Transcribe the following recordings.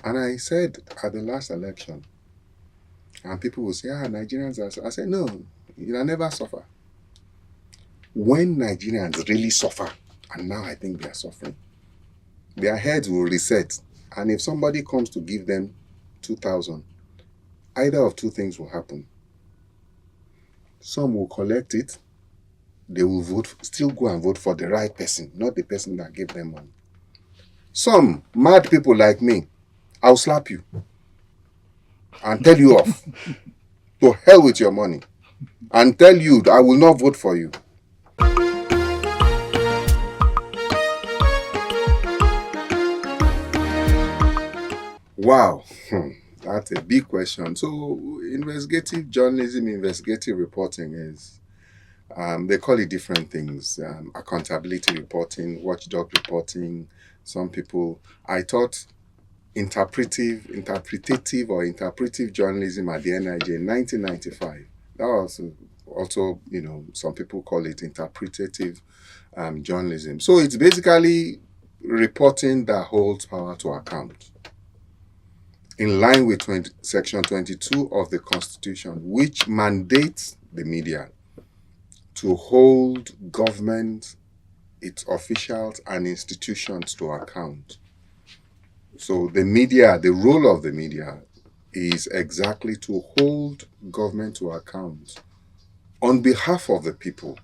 And I said at the last election, and people will say, Nigerians are. I said, no, you'll never suffer. When Nigerians really suffer, and now I think they are suffering, their heads will reset. And if somebody comes to give them 2,000, either of two things will happen. Some will collect it, they will vote, still go and vote for the right person, not the person that gave them money. Some mad people like me, I'll slap you and tell you off. To hell with your money. And tell you I will not vote for you. Wow. That's a big question. So investigative journalism, investigative reporting is, they call it different things. Accountability reporting, watchdog reporting. Some people, I thought interpretative or interpretive journalism at the NIJ in 1995. That was also, some people call it interpretative journalism. So it's basically reporting that holds power to account in line with Section 22 of the Constitution, which mandates the media to hold government, its officials, and institutions to account. So the media, the role of the media is exactly to hold government to account on behalf of the people.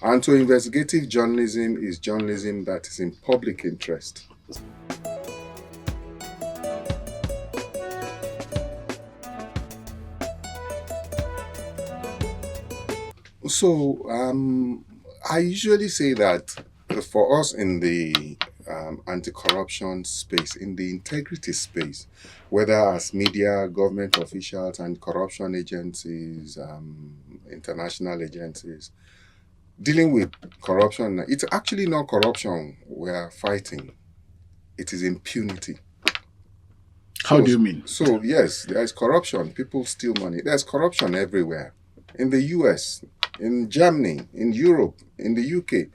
And so investigative journalism is journalism that is in public interest. So I usually say that for us in the anti-corruption space, in the integrity space, whether as media, government officials, and corruption agencies, international agencies, dealing with corruption, it's actually not corruption we're fighting. It is impunity. How do you mean? So yes, there is corruption. People steal money. There's corruption everywhere. In the US, in Germany, in Europe, in the UK.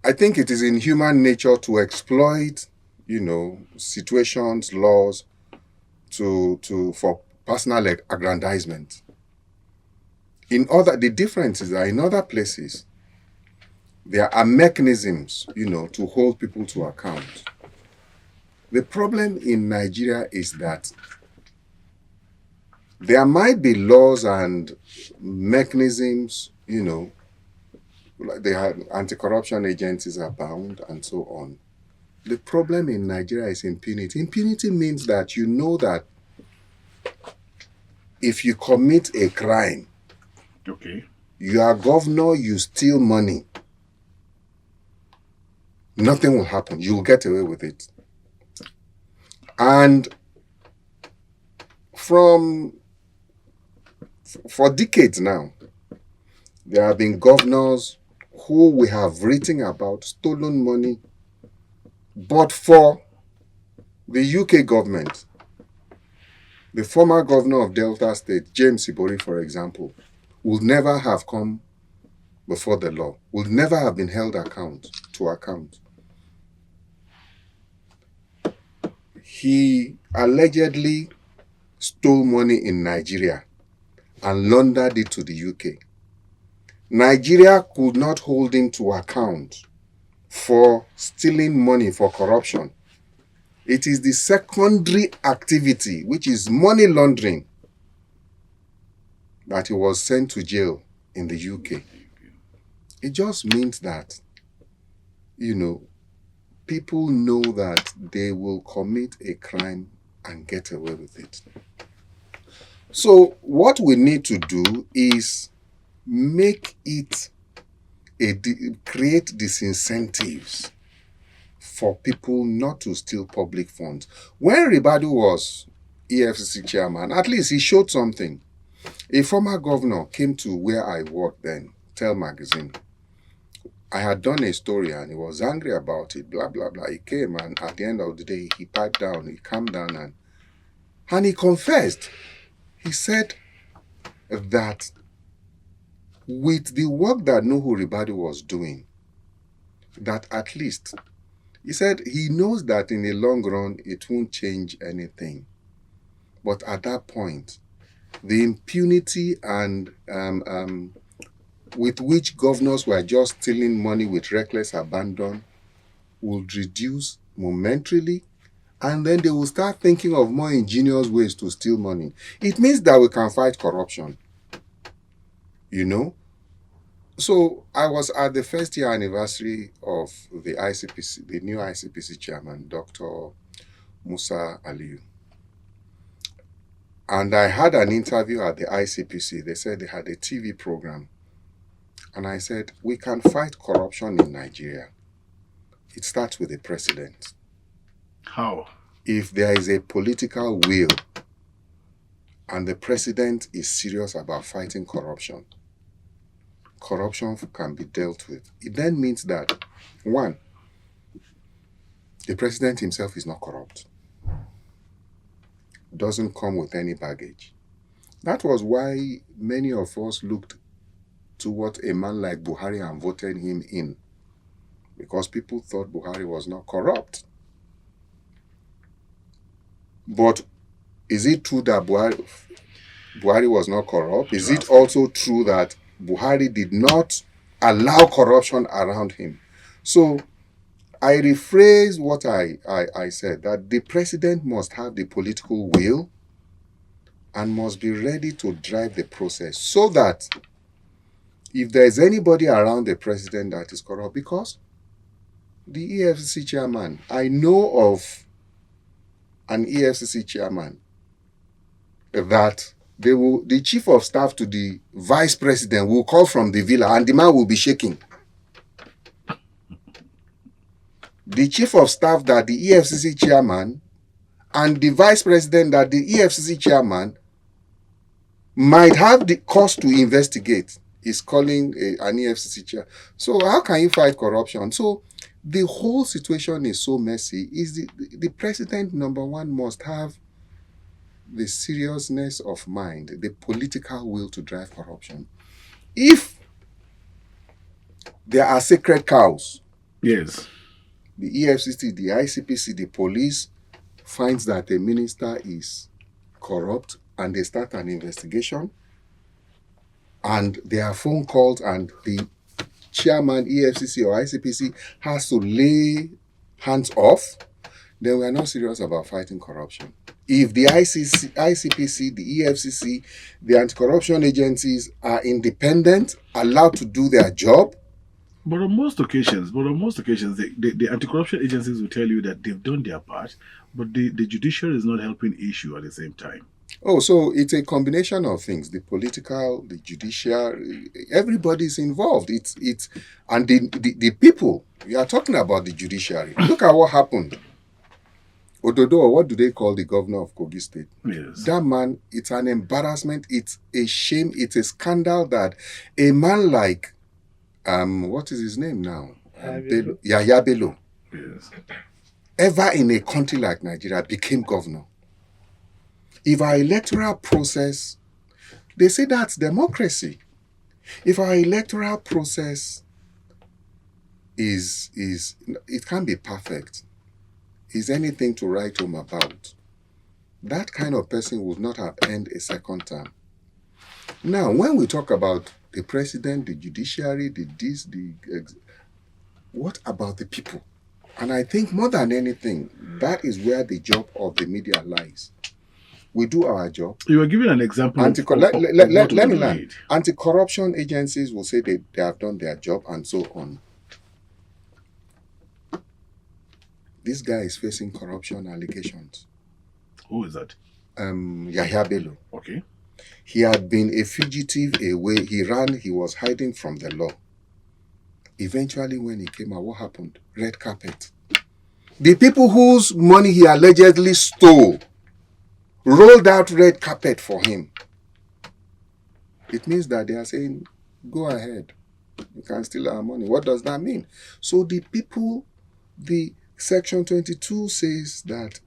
I think it is in human nature to exploit, situations, laws for personal aggrandizement. The difference is that in other places, there are mechanisms, to hold people to account. The problem in Nigeria is that there might be laws and mechanisms, like the anti-corruption agencies are bound and so on. The problem in Nigeria is impunity. Impunity means that you know that if you commit a crime, okay, you are governor, you steal money, nothing will happen. You will get away with it. And for decades now, there have been governors who we have written about stolen money, but for the UK government, the former governor of Delta State, James Ibori, for example, would never have come before the law, would never have been held to account. He allegedly stole money in Nigeria and laundered it to the UK. Nigeria could not hold him to account for stealing money for corruption. It is the secondary activity, which is money laundering, that he was sent to jail in the UK. It just means that, people know that they will commit a crime and get away with it. So what we need to do is create disincentives for people not to steal public funds. When Ribadu was EFCC chairman, at least he showed something. A former governor came to where I worked then, Tell Magazine. I had done a story and he was angry about it, blah, blah, blah. He came and at the end of the day, he piped down, he calmed down and he confessed. He said that with the work that Nuhu Ribadu was doing, that at least He said he knows that in the long run it won't change anything. But at that point, the impunity and with which governors were just stealing money with reckless abandon would reduce momentarily, and then they will start thinking of more ingenious ways to steal money. It means that we can fight corruption, you know. So I was at the first year anniversary of the ICPC, the new ICPC chairman, Dr. Musa Aliyu. And I had an interview at the ICPC. They said they had a TV program. And I said, we can fight corruption in Nigeria. It starts with the president. How? If there is a political will and the president is serious about fighting corruption, corruption can be dealt with. It then means that, one, the president himself is not corrupt. Doesn't come with any baggage. That was why many of us looked to what a man like Buhari and voted him in, because people thought Buhari was not corrupt. But is it true that Buhari was not corrupt? Is it also true that Buhari did not allow corruption around him? So I rephrase what I said, that the president must have the political will and must be ready to drive the process, so that if there is anybody around the president that is corrupt, because the EFCC chairman, I know of an EFCC chairman that the chief of staff to the vice president will call from the villa and the man will be shaking. The chief of staff that the EFCC chairman and the vice president that the EFCC chairman might have the cause to investigate is calling an EFCC chair. So how can you fight corruption? So the whole situation is so messy. Is the president, number one, must have the seriousness of mind, the political will to drive corruption. If there are sacred cows, Yes. the EFCC, the ICPC, the police finds that a minister is corrupt and they start an investigation, and there are phone calls and the chairman, EFCC or ICPC, has to lay hands off, then we are not serious about fighting corruption. If the ICPC, the EFCC, the anti-corruption agencies are independent, allowed to do their job. But on most occasions, the anti-corruption agencies will tell you that they've done their part, but the judiciary is not helping issue at the same time. Oh, so it's a combination of things: the political, the judicial, everybody's involved. It's and the people. We are talking about the judiciary. Look at what happened. Ododo, what do they call the governor of Kogi State? Yes. That man, it's an embarrassment. It's a shame. It's a scandal that a man like, what is his name now? Yahya Bello. Yes. Ever in a country like Nigeria became governor. If our electoral process, they say that's democracy. If our electoral process is it can't be perfect, is anything to write home about, that kind of person would not have earned a second term. Now, when we talk about the president, the judiciary, what about the people? And I think more than anything, that is where the job of the media lies. We do our job. You were giving an example. Let me learn. Anti-corruption agencies will say they have done their job and so on. This guy is facing corruption allegations. Who is that? Yahya Bello. Okay. He had been a fugitive away. He was hiding from the law. Eventually, when he came out, what happened? Red carpet. The people whose money he allegedly stole rolled out red carpet for him. It means that they are saying, go ahead. You can steal our money. What does that mean? So the people, the Section 22 says that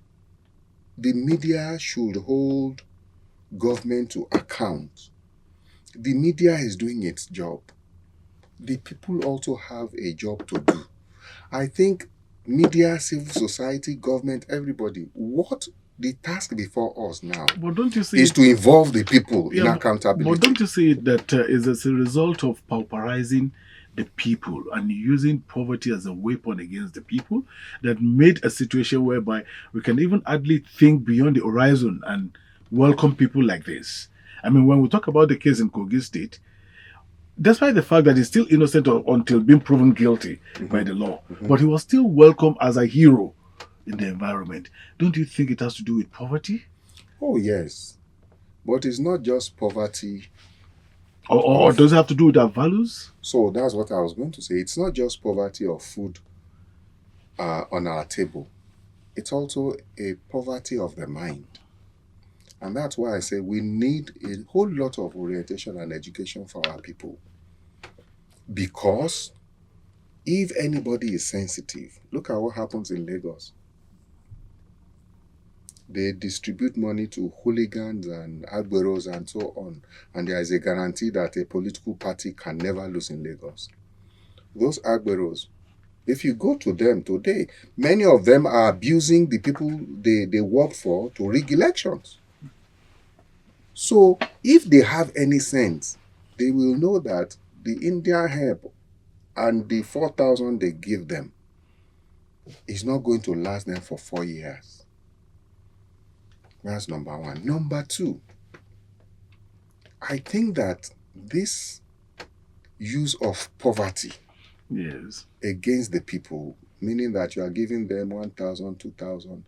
the media should hold government to account. The media is doing its job. The people also have a job to do. I think media, civil society, government, everybody. What the task before us now But don't you see is to involve the people in yeah, but accountability. don't you see that is as a result of pauperizing the people and using poverty as a weapon against the people that made a situation whereby we can even hardly think beyond the horizon and welcome people like this? I mean, when we talk about the case in Kogi State, despite the fact that he's still innocent until being proven guilty by the law, but he was still welcomed as a hero in the environment. Don't you think it has to do with poverty? Oh, yes. But it's not just poverty. Or does it have to do with our values? So that's what I was going to say. It's not just poverty of food on our table. It's also a poverty of the mind. And that's why I say we need a whole lot of orientation and education for our people. Because if anybody is sensitive, look at what happens in Lagos. They distribute money to hooligans and agberos and so on. And there is a guarantee that a political party can never lose in Lagos. Those agberos, if you go to them today, many of them are abusing the people they work for to rig elections. So if they have any sense, they will know that the Indian help and the 4,000 they give them is not going to last them for 4 years. That's number one. Number two, I think that this use of poverty Yes. against the people, meaning that you are giving them 1,000, 2,000.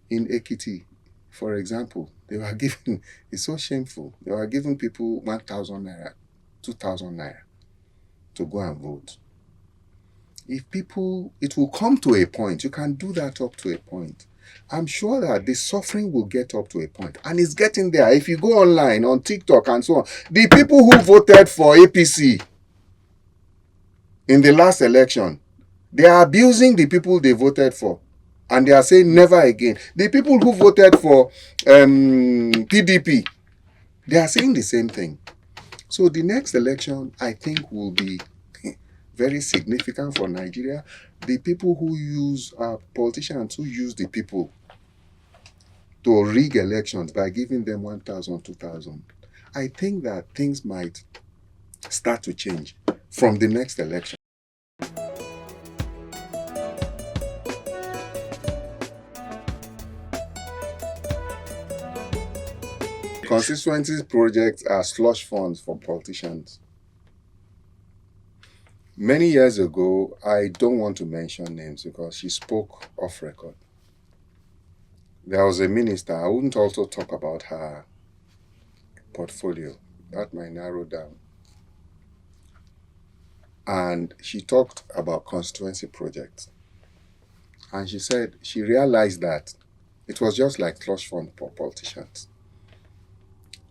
In Ekiti, for example, they were giving, it's so shameful, they were giving people 1,000 naira, 2,000 naira to go and vote. If people, it will come to a point, you can do that up to a point. I'm sure that the suffering will get up to a point, and it's getting there. If you go online, on TikTok and so on, the people who voted for APC in the last election, they are abusing the people they voted for, and they are saying never again. The people who voted for PDP, they are saying the same thing. So the next election, I think, will be very significant for Nigeria. The people who use politicians who use the people to rig elections by giving them 1,000, 2,000. I think that things might start to change from the next election. Constituency projects are slush funds for politicians. Many years ago, I don't want to mention names because she spoke off record. There was a minister, I wouldn't also talk about her portfolio. That might narrow down. And she talked about constituency projects. And she said she realized that it was just like slush fund for politicians.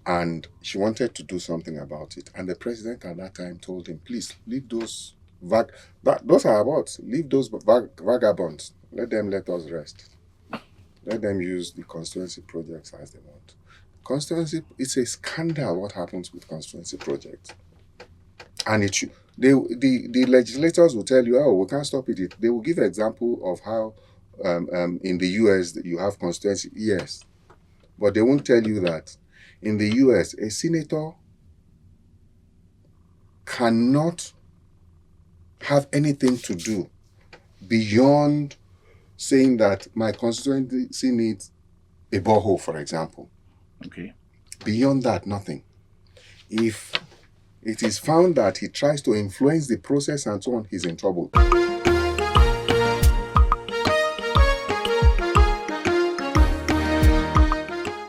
And she wanted to do something about it. And the president at that time told him, please, leave those those are what? Leave those vagabonds. Let us rest. Let them use the constituency projects as they want. Constituency, it's a scandal what happens with constituency projects. And it should, the legislators will tell you, oh, we can't stop it. They will give an example of how in the US you have constituency. Yes. But they won't tell you that in the US, a senator cannot have anything to do beyond saying that my constituency needs a borehole, for example. Okay. Beyond that, nothing. If it is found that he tries to influence the process and so on, he's in trouble.